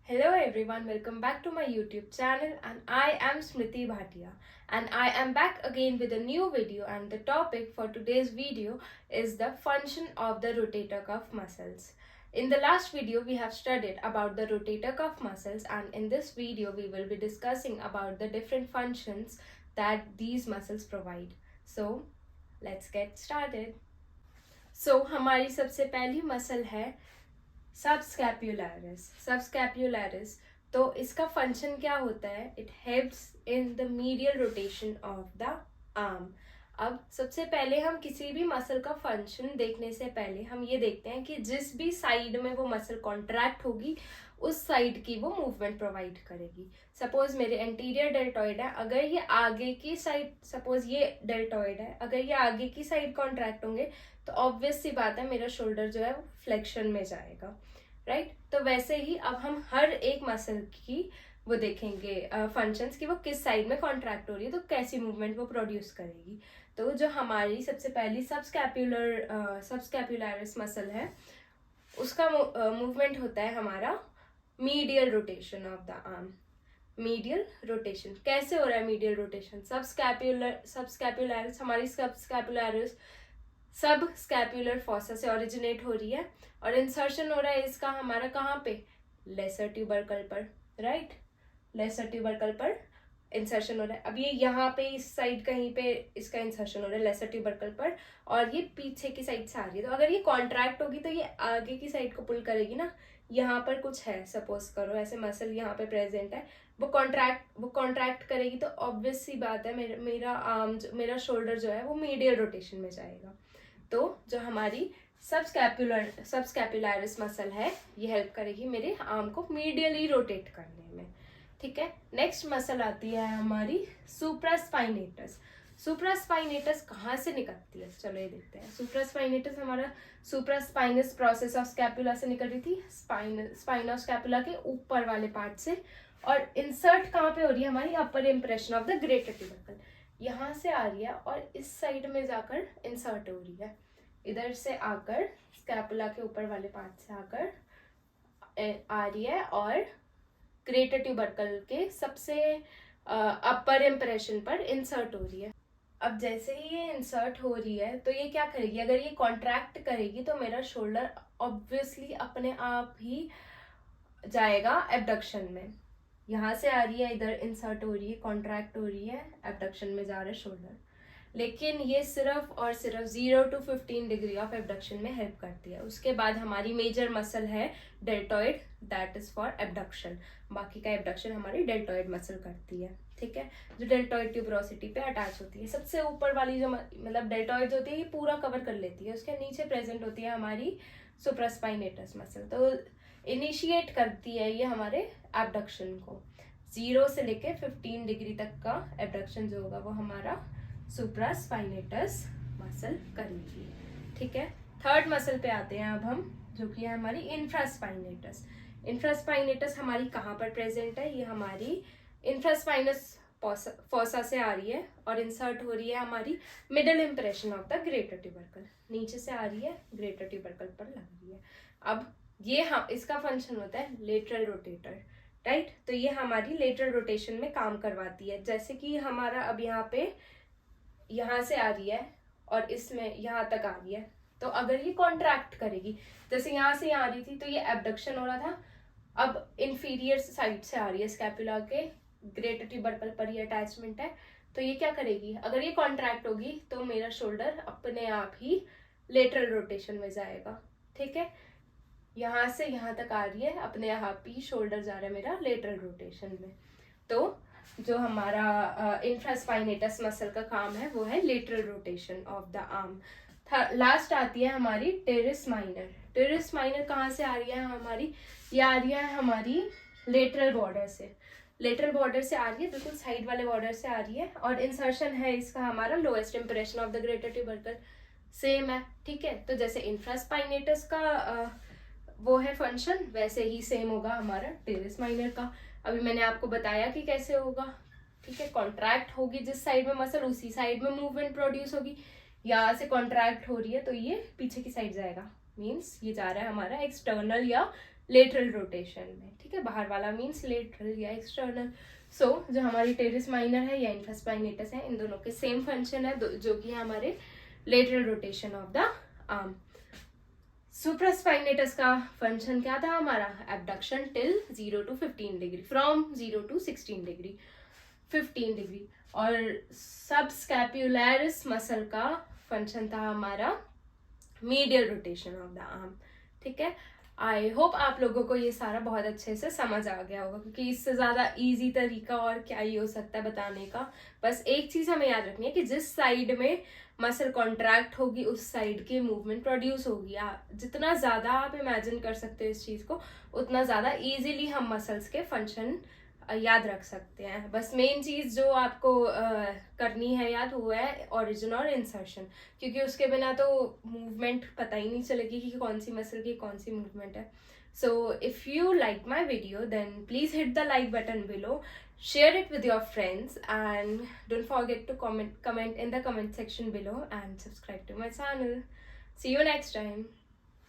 Hello everyone, welcome back to my YouTube channel and I am Smriti Bhatia and I am back again with a new video and the topic for today's video is the function of the rotator cuff muscles. In the last video we have studied about the rotator cuff muscles and in this video we will be discussing about the different functions that these muscles provide. So let's get started. So हमारी सबसे पहली muscle है subscapularis तो इसका function क्या होता है? It helps in the medial rotation of the arm. अब सबसे पहले हम किसी भी मसल का फंक्शन देखने से पहले हम ये देखते हैं कि जिस भी साइड में वो मसल कॉन्ट्रैक्ट होगी उस साइड की वो मूवमेंट प्रोवाइड करेगी. सपोज मेरे एंटीरियर डेल्टॉइड है, अगर ये आगे की साइड, सपोज ये डेल्टॉइड है, अगर ये आगे की साइड कॉन्ट्रैक्ट होंगे तो ऑब्वियस सी बात है मेरा शोल्डर जो है वो फ्लेक्शन में जाएगा, राइट? तो वैसे ही अब हम हर एक मसल की वो देखेंगे फंक्शंस कि वो किस साइड में कॉन्ट्रैक्ट हो रही है तो कैसी मूवमेंट वो प्रोड्यूस करेगी. तो जो हमारी सबसे पहली सबस्कैपुलरिस मसल है उसका मूवमेंट होता है हमारा medial rotation of the arm. Medial rotation कैसे हो रहा है? मीडियल रोटेशन सबस्कैपुलरिस हमारी सब स्कैपुलर फॉसा से ओरिजिनेट हो रही है और इंसर्शन हो रहा है इसका हमारा कहाँ पे? लेसर ट्यूबरकल पर, राइट? लेसर ट्यूबरकल पर इंसर्शन हो रहा है. अब ये यहाँ पे इस साइड कहीं पे इसका इंसर्शन हो रहा है लेसर ट्यूबरकल पर और ये पीछे की साइड से आ रही है. तो अगर ये कॉन्ट्रैक्ट होगी तो ये आगे की साइड को पुल करेगी ना. यहाँ पर कुछ है, सपोज करो ऐसे मसल यहाँ पे प्रेजेंट है, वो कॉन्ट्रैक्ट करेगी तो ऑब्वियस सी बात है मेरा शोल्डर जो है वो मीडियल रोटेशन में जाएगा. तो जो हमारी सबस्कैपुलरिस मसल है ये हेल्प करेगी मेरे आर्म को मीडियली रोटेट करने में. ठीक है, नेक्स्ट मसल आती है हमारी सुप्रास्पाइनेटस. सुप्रास्पाइनेटस कहाँ से निकलती है? चलो ये देखते हैं. सुप्रास्पाइनेटस हमारा सुप्रास्पाइनस प्रोसेस ऑफ स्कैपुला से निकल रही थी, स्पाइन ऑफ स्कैपुला के ऊपर वाले पार्ट से, और इंसर्ट कहाँ पे हो रही है? हमारी upper impression of the greater tubercle. यहाँ से आ रही है और इस साइड में जाकर इंसर्ट हो रही है. इधर से आकर स्कैपुला के ऊपर वाले पार्ट से आकर आ रही है और ग्रेटर ट्यूबरकल के सबसे अपर इम्प्रेशन पर इंसर्ट हो रही है. अब जैसे ही ये इंसर्ट हो रही है तो ये क्या करेगी? अगर ये कॉन्ट्रैक्ट करेगी तो मेरा शोल्डर ऑब्वियसली अपने आप ही जाएगा एबडक्शन में. यहाँ से आ रही है, इधर इंसर्ट हो रही है, कॉन्ट्रैक्ट हो रही है, एबडक्शन में जा रहा है शोल्डर. लेकिन ये सिर्फ और सिर्फ 0 to 15 डिग्री ऑफ एबडक्शन में हेल्प करती है. उसके बाद हमारी मेजर मसल है deltoid, that is for abduction. बाकी का एबडक्शन हमारी डेल्टॉइड मसल करती है. ठीक है, जो डेल्टॉइड ट्यूबरोसिटी पे अटैच होती है. सबसे ऊपर वाली जो मतलब डेल्टॉइड होती है ये पूरा कवर कर लेती है, उसके नीचे प्रेजेंट होती है हमारी सुप्रास्पाइनेटस मसल. तो इनिशिएट करती है ये हमारे एबडक्शन को. 0 से लेके 15 डिग्री तक का एबडक्शन जो होगा वो हमारा सुप्रास्पाइनेटस मसल करेगी. ठीक है, थर्ड मसल पे आते हैं अब हम, जो कि है हमारी इंफ्रास्पाइनेटस. इंफ्रास्पाइनेटस हमारी कहाँ पर प्रेजेंट है? ये हमारी इंफ्रास्पाइनस फोसा से आ रही है और इंसर्ट हो रही है हमारी middle impression of the greater tubercle. नीचे से आ रही है, ग्रेटर ट्यूबरकल पर लग रही है. अब ये इसका फंक्शन होता है लेटरल रोटेटर, राइट? तो ये हमारी लेटरल रोटेशन में काम करवाती है. जैसे कि हमारा अब यहाँ से आ रही है और इसमें यहाँ तक आ रही है, तो अगर ये कॉन्ट्रैक्ट करेगी, जैसे यहाँ से यहाँ आ रही थी तो ये एबडक्शन हो रहा था, अब इंफीरियर साइड से आ रही है, स्कैपुला के ग्रेटर ट्यूबरकल पर ये अटैचमेंट है, तो ये क्या करेगी? अगर ये कॉन्ट्रैक्ट होगी तो मेरा शोल्डर अपने आप ही लेटरल रोटेशन में जाएगा. ठीक है, यहाँ से यहाँ तक आ रही है, अपने आप ही शोल्डर जा रहा है मेरा लेटरल रोटेशन में. तो जो हमारा इंफ्रास्पाइनेटस मसल का काम है वो है lateral rotation of the arm. Last आती है हमारी टेरिस माइनर. टेरिस माइनर कहाँ से आ रही है हमारी? ये आ रही है हमारी लेटरल बॉर्डर से. लेटरल बॉर्डर से आ रही है, बिल्कुल साइड वाले बॉर्डर से आ रही है और इंसर्शन है इसका हमारा lowest impression of the greater tubercle. Same है. ठीक है, तो जैसे इंफ्रास्पाइनेटस का वो है फंक्शन, वैसे ही सेम होगा हमारा टेरिस माइनर का. अभी मैंने आपको बताया कि कैसे होगा. ठीक है, कॉन्ट्रैक्ट होगी जिस साइड में मसल उसी साइड में मूवमेंट प्रोड्यूस होगी. यहाँ से कॉन्ट्रैक्ट हो रही है तो ये पीछे की साइड जाएगा, मीन्स ये जा रहा है हमारा एक्सटर्नल या लेटरल रोटेशन में, ठीक है। बाहर वाला मीन्स लेटरल या एक्सटर्नल। सो जो हमारी टेरिस माइनर है या इंफ्रास्पाइनेटस है, इन दोनों के सेम फंक्शन है, जो कि है हमारे lateral rotation of the arm. Supraspinatus का फंक्शन क्या था हमारा, abduction till 0 to 15 degree, from 0 to 16 degree, 15 degree. और सबस्कैपुलरिस मसल का फंक्शन था हमारा medial rotation of the arm, ठीक है। आई होप आप लोगों को ये सारा बहुत अच्छे से समझ आ गया होगा, क्योंकि इससे ज़्यादा इजी तरीका और क्या ही हो सकता है बताने का। बस एक चीज़ हमें याद रखनी है कि जिस साइड में मसल कॉन्ट्रैक्ट होगी उस साइड की मूवमेंट प्रोड्यूस होगी। जितना ज़्यादा आप इमेजिन कर सकते हो इस चीज़ को, उतना ज़्यादा इजीली हम मसल्स के फंक्शन याद रख सकते हैं। बस मेन चीज़ जो आपको करनी है याद, वो है ओरिजिन और इंसर्शन, क्योंकि उसके बिना तो मूवमेंट पता ही नहीं चलेगी कि कौन सी मसल की कौन सी मूवमेंट है। So if you like my video then please hit the like button below, share it with your friends, and don't forget to comment in the comment section below and subscribe to my channel. See you next time.